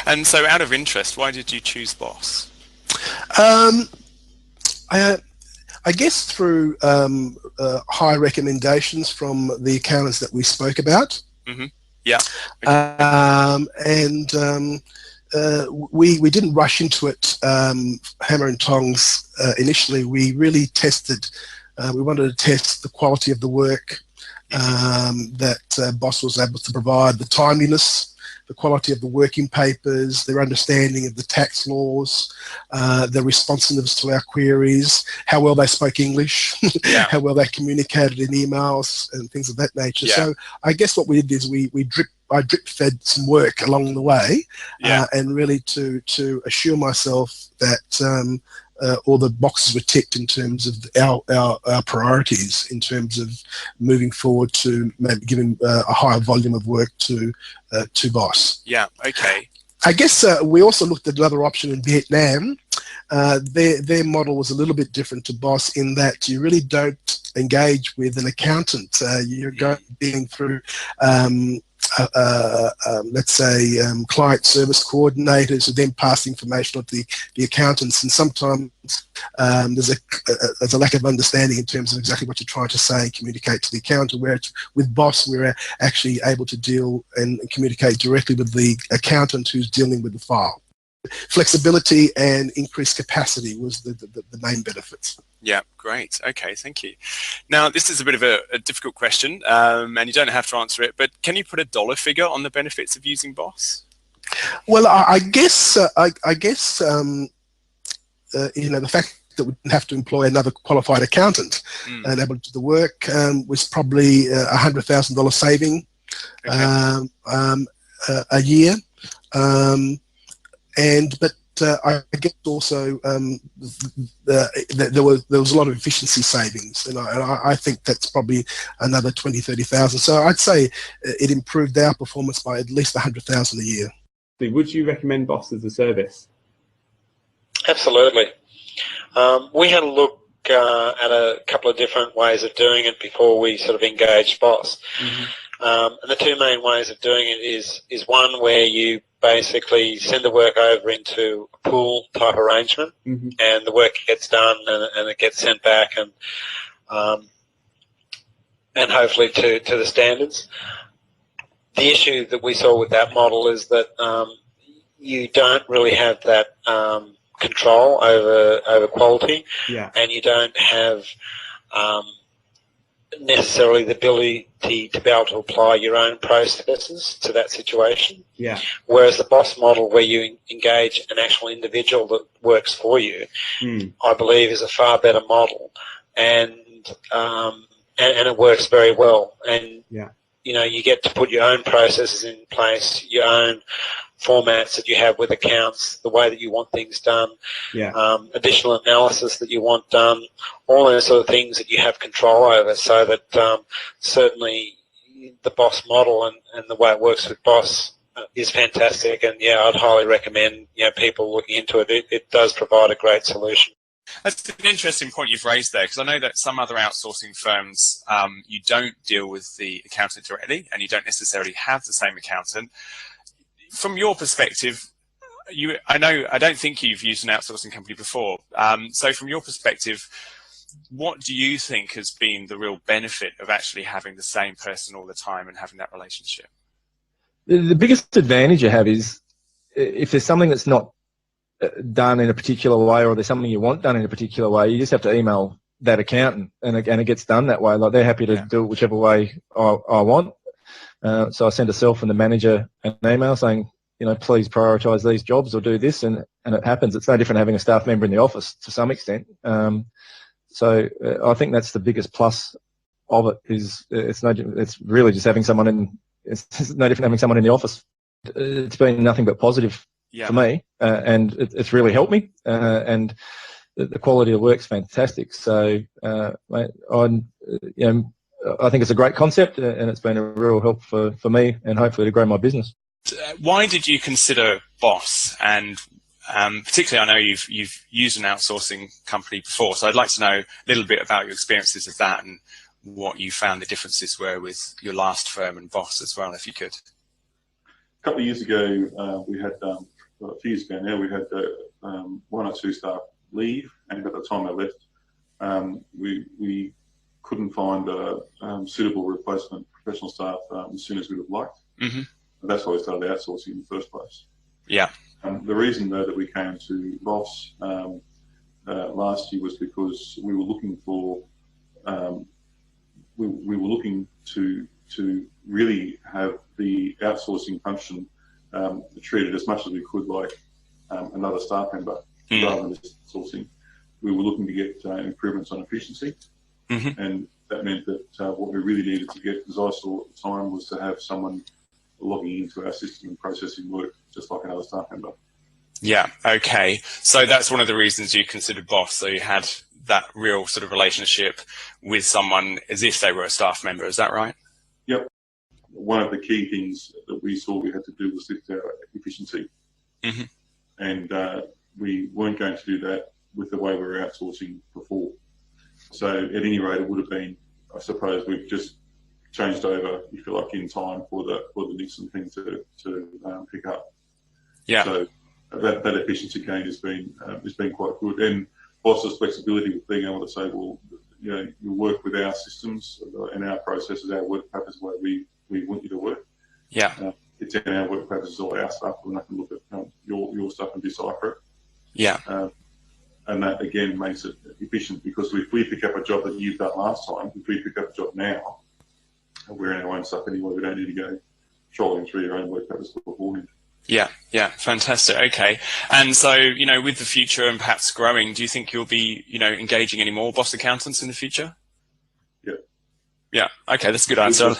And so out of interest, why did you choose Boss? Um, I, I guess through high recommendations from the accountants that we spoke about. Mm-hmm. Yeah. And we didn't rush into it hammer and tongs initially. We really tested. We wanted to test the quality of the work that Boss was able to provide, the timeliness, the quality of the working papers, their understanding of the tax laws, their responsiveness to our queries, how well they spoke English, yeah. how well they communicated in emails and things of that nature. Yeah. So I guess what we did is I drip fed some work along the way, and really to assure myself that all the boxes were ticked in terms of our priorities, in terms of moving forward to maybe giving a higher volume of work to Boss. Yeah. Okay. I guess we also looked at another option in Vietnam. Their model was a little bit different to Boss in that you really don't engage with an accountant. You're going through let's say client service coordinators who then pass information on to the accountants, and sometimes there's a lack of understanding in terms of exactly what you're trying to say and communicate to the accountant, whereas with Boss we're actually able to deal and communicate directly with the accountant who's dealing with the file. Flexibility and increased capacity was the main benefits. Yeah, great. Okay, thank you. Now, this is a bit of a difficult question, and you don't have to answer it, but can you put a dollar figure on the benefits of using Boss? Well, I guess you know, the fact that we didn't have to employ another qualified accountant and able to do the work was probably $100,000 saving a year. But I guess also there was a lot of efficiency savings, and I think that's probably another 20,000-30,000. So I'd say it improved our performance by at least 100,000 a year. Would you recommend Boss as a service? Absolutely. We had a look at a couple of different ways of doing it before we sort of engaged Boss. And the two main ways of doing it is one where you basically send the work over into a pool type arrangement, and the work gets done and it gets sent back and hopefully to the standards. The issue that we saw with that model is that you don't really have that control over quality, and you don't have necessarily the ability to be able to apply your own processes to that situation. Whereas the Boss model, where you engage an actual individual that works for you, I believe is a far better model, and it works very well. And you know, you get to put your own processes in place, your own formats that you have with accounts, the way that you want things done, additional analysis that you want done, all those sort of things that you have control over, so that certainly the Boss model and the way it works with Boss is fantastic. And yeah, I'd highly recommend people looking into it. It does provide a great solution. That's an interesting point you've raised there, because I know that some other outsourcing firms, you don't deal with the accountant directly, and you don't necessarily have the same accountant. From your perspective, I don't think you've used an outsourcing company before. So from your perspective, what do you think has been the real benefit of actually having the same person all the time and having that relationship? The biggest advantage you have is if there's something that's not done in a particular way, or there's something you want done in a particular way, you just have to email that accountant, and it gets done that way. Like, they're happy to do it whichever way I want. So I send myself and the manager an email saying, please prioritise these jobs or do this, and it happens. It's no different having a staff member in the office to some extent. So I think that's the biggest plus of it. It's really just having someone in. It's no different having someone in the office. It's been nothing but positive for me, and it's really helped me. And the quality of the work's fantastic. So I think it's a great concept, and it's been a real help for me and hopefully to grow my business. Why did you consider Boss? And particularly, I know you've used an outsourcing company before, so I'd like to know a little bit about your experiences of that and what you found the differences were with your last firm and Boss as well, if you could. A couple of years ago, we had a few years ago now, we had 1 or 2 staff leave, and at the time they left, we couldn't find a suitable replacement professional staff as soon as we would have liked. Mm-hmm. And that's why we started outsourcing in the first place. Yeah. The reason, though, that we came to Boss last year was because we were looking for we were looking to really have the outsourcing function treated as much as we could like another staff member, rather than just sourcing. We were looking to get improvements on efficiency, and that meant that what we really needed to get, as I saw at the time, was to have someone logging into our system and processing work just like another staff member. Yeah, okay. So that's one of the reasons you considered Boss. So you had that real sort of relationship with someone as if they were a staff member. Is that right? Yep. One of the key things that we saw we had to do was lift our efficiency. And we weren't going to do that with the way we were outsourcing before. So at any rate, it would have been, I suppose, we've just changed over, if you like, in time for the Nixon thing to pick up. Yeah. So that efficiency gain has been quite good, and Boss's flexibility with being able to say, well, you know, you work with our systems and our processes, our work papers, the way we want you to work. Yeah. It's in our work papers, all our stuff, and I can look at your stuff and decipher it. Yeah. And that again makes it efficient, because if we pick up a job that you've done last time, if we pick up a job now, we're in our own stuff anyway. We don't need to go trolling through your own work papers beforehand. Yeah, yeah, fantastic. Okay. And so, you know, with the future and perhaps growing, do you think you'll be, you know, engaging any more Boss accountants in the future? Yeah. Yeah. Okay, that's a good answer.